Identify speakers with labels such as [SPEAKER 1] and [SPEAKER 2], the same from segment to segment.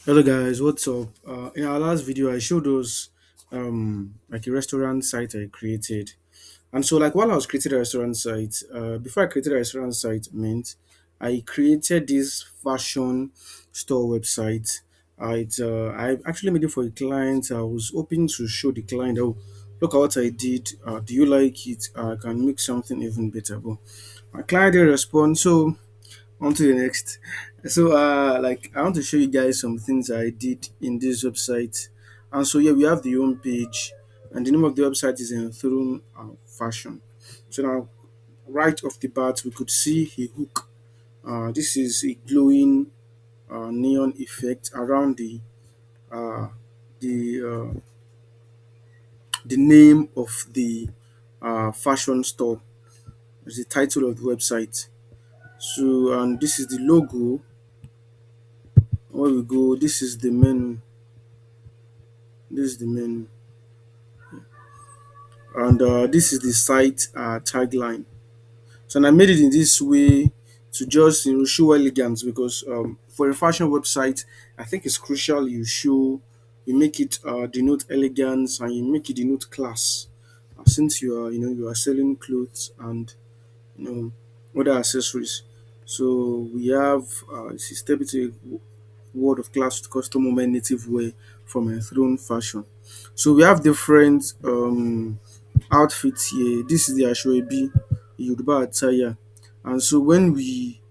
[SPEAKER 1] Hello guys, what's up? In our last video, I showed us like a restaurant site I created, and so like while I was creating a restaurant site, before I created a restaurant site, meant I created this fashion store website. I actually made it for a client. I was hoping to show the client, oh, look at what I did. Do you like it? I can make something even better. But my client didn't respond, so on to the next. So like I want to show you guys some things I did in this website. And so yeah, we have the home page, and the name of the website is Enthroned Fashion. So now right off the bat we could see a hook. This is a glowing neon effect around uh, the uh, the name of the fashion store. Is the title of the website. So and this is the logo. Where we go, this is the menu. This is the menu, and this is the site tagline. So and I made it in this way to just show elegance because for a fashion website, I think it's crucial you make it denote elegance and you make it denote class. Since you are selling clothes and you know other accessories. So we have it's a step into word of class with custom women native wear from Enthroned Fashion. So we have different outfits here. This is the Ashwebi Yoruba attire. And so when we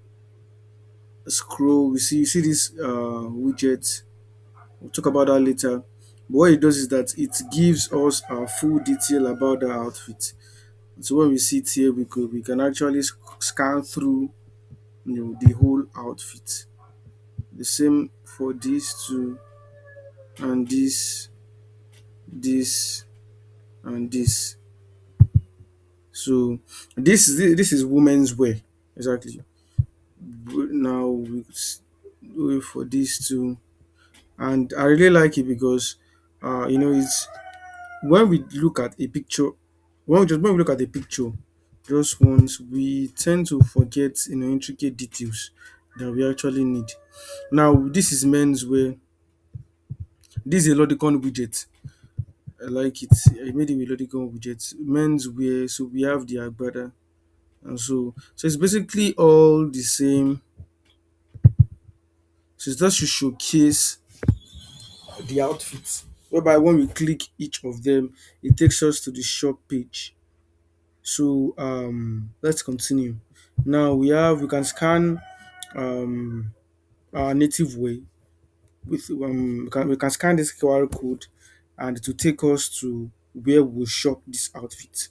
[SPEAKER 1] scroll, we see this widget. We'll talk about that later. But what it does is that it gives us a full detail about the outfit. So when we see it here, we can actually scan through the whole outfit. The same for these two and this and this. So this is women's wear exactly. Now we for these two, and I really like it because it's when we look at a picture, when we look at a picture just once, we tend to forget intricate details that we actually need. Now this is men's wear. This is a Lodicon widget. I like it. I made it with Lodicon widget. Men's wear. So we have the agbada, and so it's basically all the same. So it's just to showcase the outfits. Whereby when we click each of them, it takes us to the shop page. So let's continue. Now we can scan um our native way with we can scan this QR code and to take us to where we'll shop this outfit.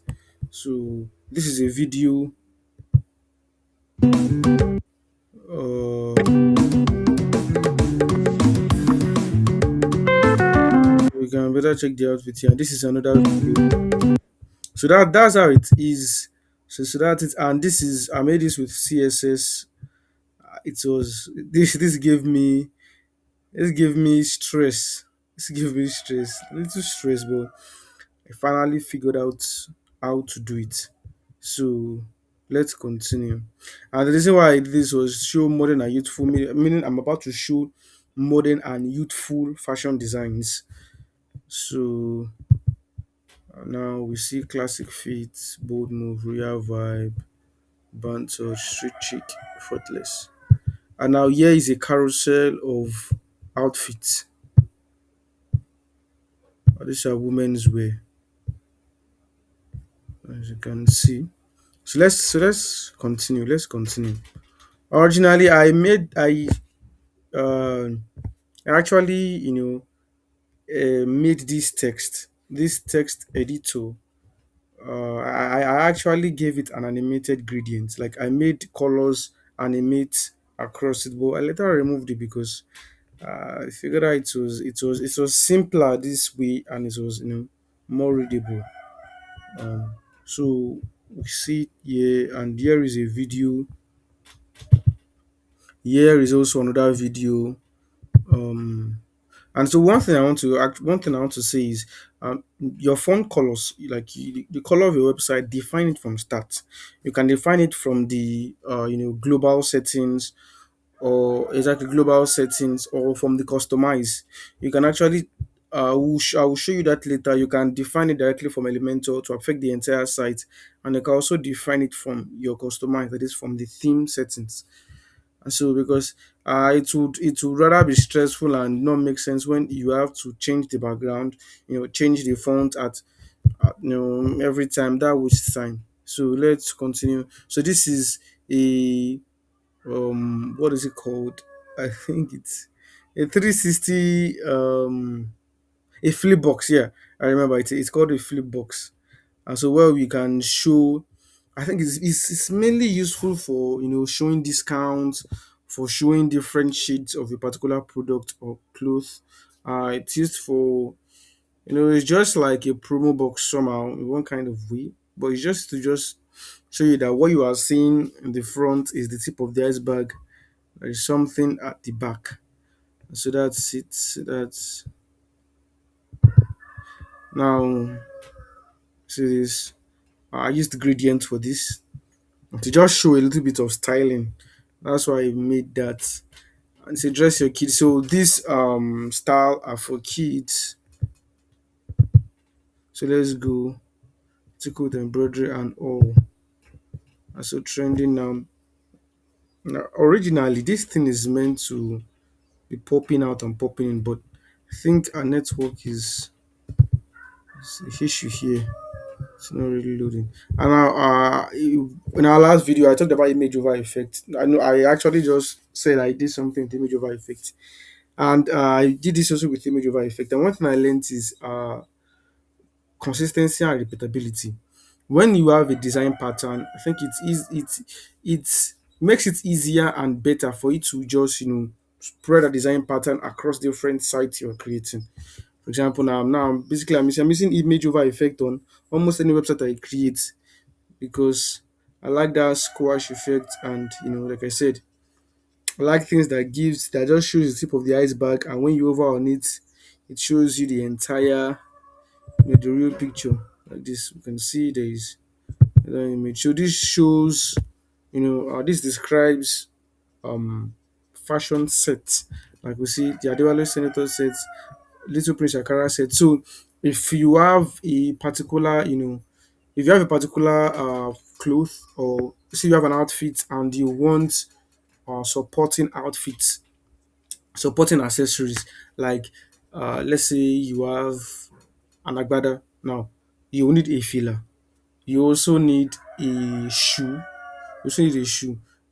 [SPEAKER 1] So this is a video. We can better check the outfit here. This is another video. So that's how it is. So that's it. And this is I made this with CSS. It was this gave me stress. This gave me stress, a little stress, but I finally figured out how to do it. So let's continue. And the reason why I did this was show modern and youthful, meaning I'm about to show modern and youthful fashion designs. So now we see classic fit, bold move, royal vibe, banter, street chic, effortless. And now here is a carousel of outfits. These are women's wear, as you can see. So let's continue. Let's continue. Originally, uh, I actually made this text editor. I actually gave it an animated gradient. Like I made colors animate across it, but I later removed it because I figured out it was simpler this way and it was more readable. Um, so we see here, and here is a video. Here is also another video. Um, and so one thing I want to say is your font colors, like the color of your website, define it from start. You can define it from the global settings, or exactly global settings, or from the customize. You can actually I will show you that later. You can define it directly from Elementor to affect the entire site, and you can also define it from your customize, that is from the theme settings. And so because it would rather be stressful and not make sense when you have to change the background, change the font every time. That wastes time. So let's continue. So this is a what is it called? I think it's a 360 a flip box. Yeah, I remember it's called a flip box. And so where we can show, I think it's mainly useful for showing discounts, for showing different shades of a particular product or cloth. It's used for, it's just like a promo box somehow in one kind of way, but it's just to just show you that what you are seeing in the front is the tip of the iceberg. There is something at the back. So that's it. That's now, see this. I used gradient for this to just show a little bit of styling. That's why I made that. And say dress your kids. So this style are for kids. So let's go to code embroidery and all. And so trending now. Now originally this thing is meant to be popping out and popping in, but I think our network is the issue here. It's not really loading. And now, in our last video, I talked about image over effect. I know I actually just said I did something with image over effect, and I did this also with image over effect. And one thing I learned is consistency and repeatability. When you have a design pattern, I think it makes it easier and better for you to just spread a design pattern across different sites you're creating. For example, now basically I'm using image over effect on almost any website I create, because I like that squash effect, and like I said, I like things that just shows the tip of the iceberg, and when you over on it, it shows you the entire, the real picture. Like this, you can see there is another image. So this shows, this describes fashion sets. Like we see the Adewale Senator sets, Little Prince Shakara set. So if you have a particular, if you have a particular cloth, or say you have an outfit and you want supporting outfits, supporting accessories, like let's say you have an agbada now, you need a filler, you also need a shoe,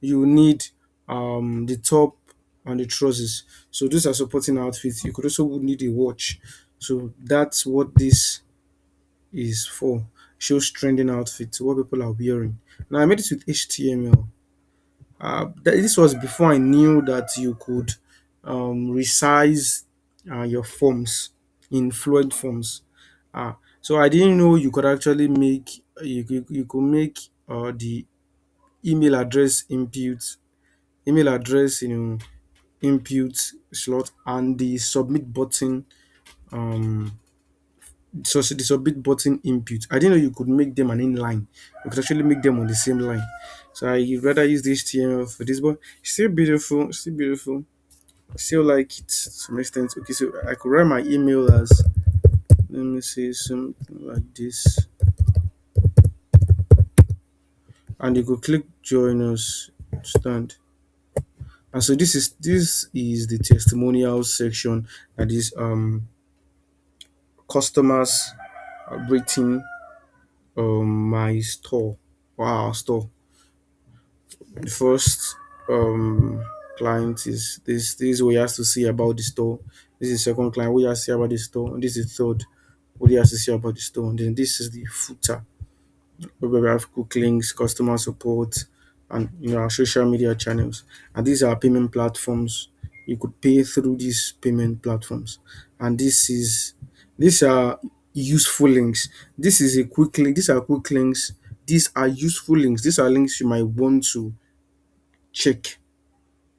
[SPEAKER 1] you need the top and the trousers. So these are supporting outfits. You could also need a watch. So that's what this is for. Shows trending outfits, what people are wearing. Now I made it with HTML. This was before I knew that you could resize your forms in fluid forms. So I didn't know you could actually make you could make the email address input, email address input slot, and the submit button so the submit button input. I didn't know you could make them an inline. You could actually make them on the same line. So I rather use the HTML for this, but still beautiful, still beautiful. I still like it to some extent. Okay, so I could write my email as, let me say something like this, and you could click join us, stand. And so this is the testimonial section, that is customers rating my store or our store. The first client is this is what he has to say about the store. This is the second client, what he has to say about the store. And this is the third, what he has to say about the store. And then this is the footer, where we have quick links, customer support, and our social media channels. And these are payment platforms. You could pay through these payment platforms. And these are useful links. This is a quick link. These are quick links. These are useful links. These are links you might want to check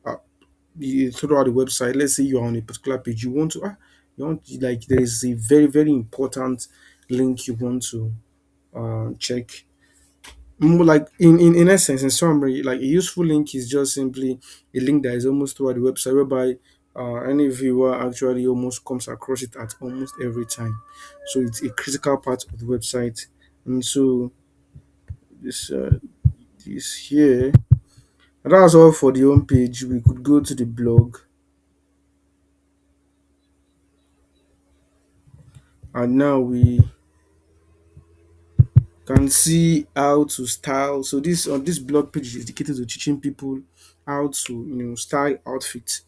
[SPEAKER 1] uh, throughout the website. Let's say you are on a particular page, you want like there is a very very important link you want to check. More like in essence, in summary, like a useful link is just simply a link that is almost toward the website, whereby any viewer actually almost comes across it at almost every time. So it's a critical part of the website. And so this this here, and that's all for the home page. We could go to the blog, and now we can see how to style. So this on this blog page is dedicated to teaching people how to style outfits,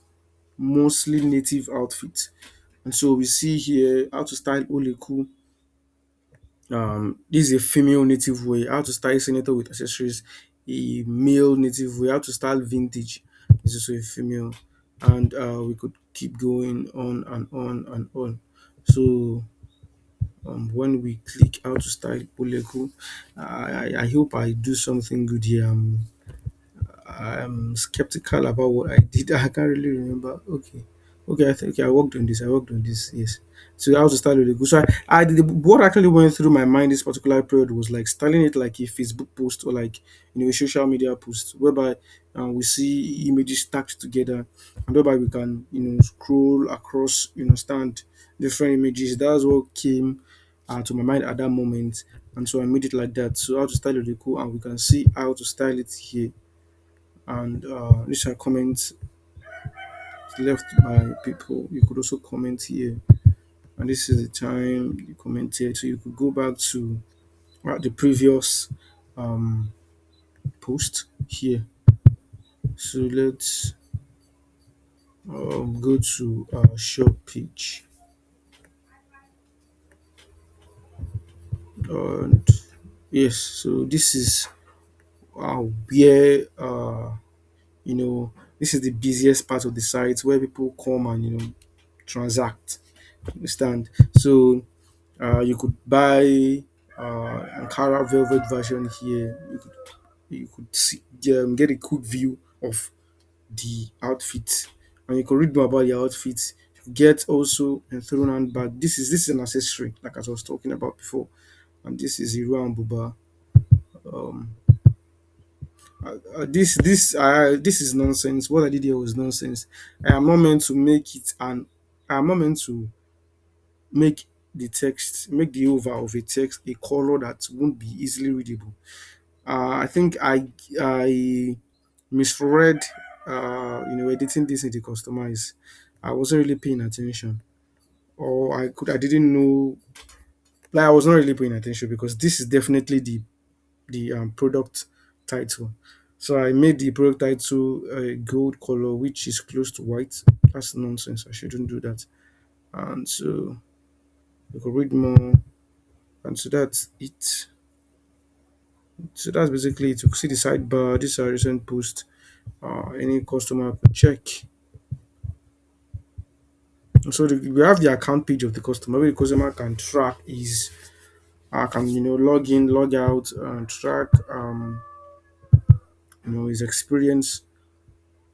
[SPEAKER 1] mostly native outfits. And so we see here how to style Oleku. This is a female native way. How to style senator with accessories, a male native way. How to style vintage is also a female. And we could keep going on and on and on. So when we click how to style Oleku, I hope I do something good here. I'm skeptical about what I did. I can't really remember. Okay. Okay, I think okay, I worked on this. I worked on this. Yes. So I was to start with the good. So I did what actually went through my mind this particular period was like styling it like a Facebook post or like a social media post, whereby we see images stacked together, and whereby we can scroll across, stand different images. That's what came to my mind at that moment, and so I made it like that. So how to style it cool, and we can see how to style it here, and these are comments left by people. You could also comment here, and this is the time you commented, so you could go back to the previous um, post here. So let's go to shop page, and yes, so this is where this is the busiest part of the site where people come and transact. Understand? So you could buy Ankara velvet version here. You could see, get a quick view of the outfit, and you could read more about the outfit. You could get also a thrown handbag. This is an accessory, like as I was talking about before, and this is Iru and Buba. Um, this is nonsense. What I did here was nonsense. I am not meant to make it, and I am not meant to make the over of a text a color that won't be easily readable. I think I misread editing this into customize. I wasn't really paying attention, or I didn't know, like I was not really paying attention, because this is definitely the product title. So I made the product title a gold color, which is close to white. That's nonsense. I shouldn't do that. And so you could read more. And so that's it. So that's basically it. You can see the sidebar. These are recent posts. Any customer could check. So we have the account page of the customer, where the customer can track his, can log in, log out, and track his experience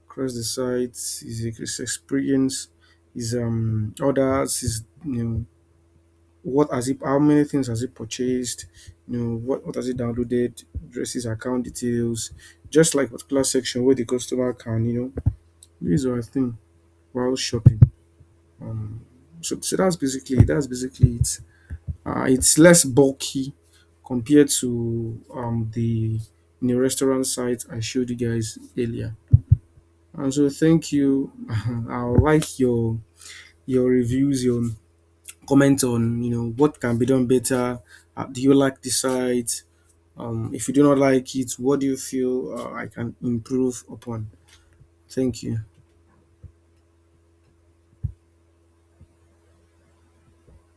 [SPEAKER 1] across the site, his experience, his orders, his what has he, how many things has he purchased, what has he downloaded, addresses, account details, just like particular section where the customer can use our thing while shopping. Um, so that's basically it. It's less bulky compared to the restaurant site I showed you guys earlier. And so thank you. I like your reviews, your comment on what can be done better. Do you like the site? If you do not like it, what do you feel I can improve upon? Thank you.